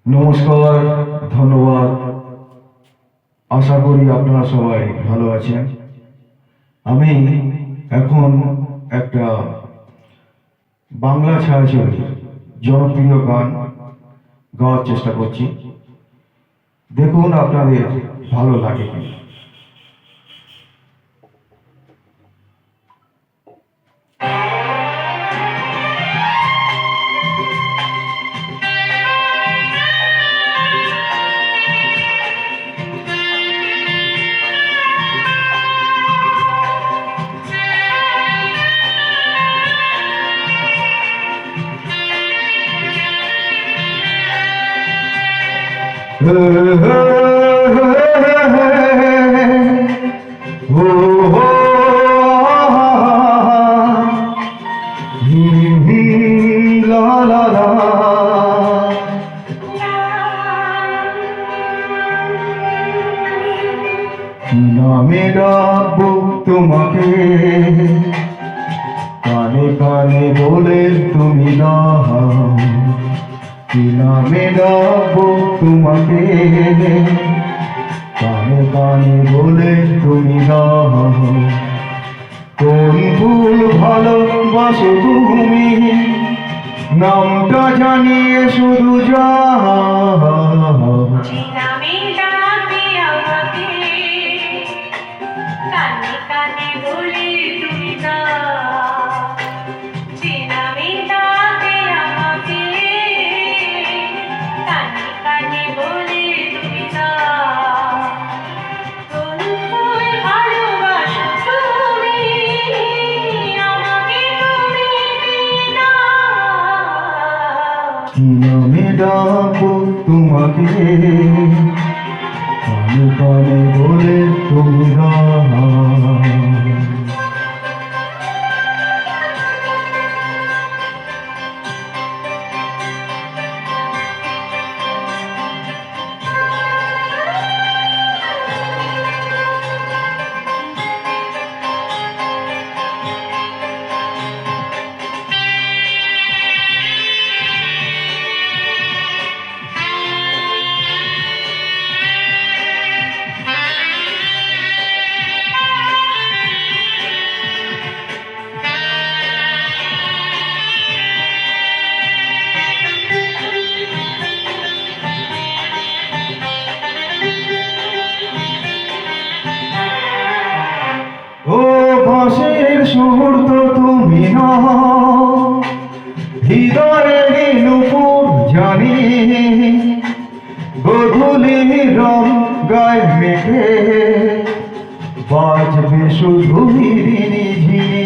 নমস্কার, ধন্যবাদ। আশা করি আপনারা সবাই ভালো আছেন। আমি এখন একটা বাংলা ছায়াছবি জনপ্রিয় গান গাওয়ার চেষ্টা করছি। দেখুন আপনাদের ভালো লাগে কি। La la la, নামে ডাকবো তোমাকে, কানে কানে বলে তুমি না, কি নামে ডাকবো তোমাকে, কানে কানে বলে তুমি না। কোন ভুল ভালোবাসো তুমি, নামটা জানিয়ে শুধু যা। কি নামে ডাকবো তোমাকে, কানে কানে বলে তুমি না। ও ভাষের সুর তো তুমি না, হৃদয়ের নুপুর জানি, গধূলি রং গায়ে মেঘে বাজবে শুধু ঝিনি ঝিনি।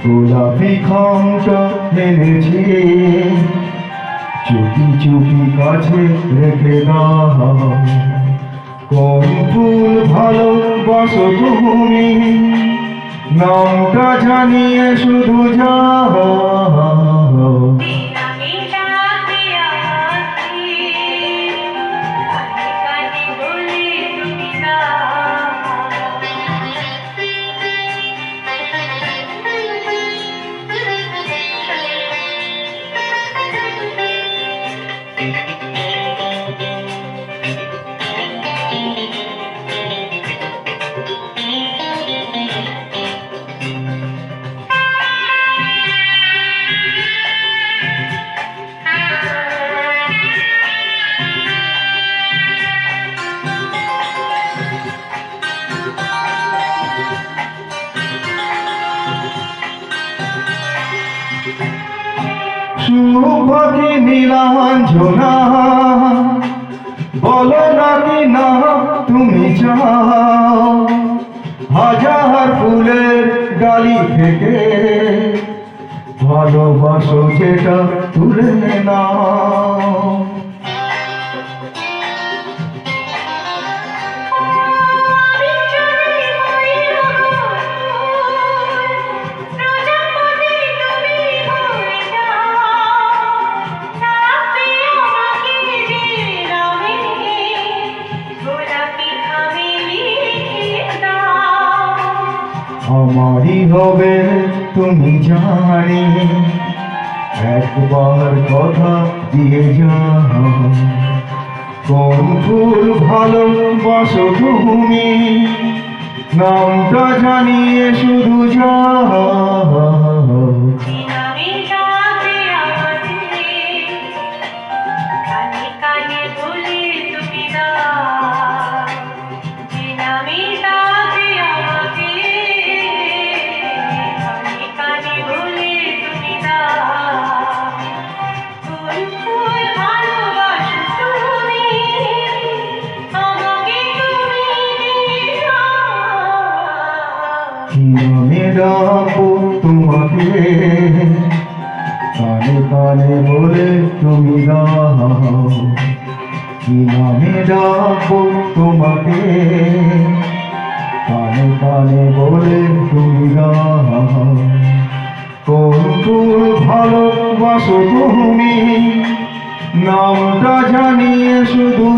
গোলাপি খামটা এনেছি, চুপি চুপি কাছে রেখে দাও। কোন ফুল ভালোবাসো তুমি, নামটা জানিয়ে শুধু যাও। সুপাখি নীলাঞ্জনা, বলো নাকি না তুমি চাও, হাজার ফুলের ডালি থেকে ভালোবাসো যেটা তুলে নাও। আমারই হবে তুমি জানি, একবার কথা দিয়ে যাও। কোন ফুল ভালোবাসো তুমি, নামটা জানিয়ে শুধু যাও। কি নামে ডাকো তোমাকে, কানে কানে বলে তুমি দাও। কি নামে ডাকো তোমাকে, কানে কানে বলে তুমি দাও। কোন ফুল ভালোবাসো তুমি, নামটা জানিয়ে শুধু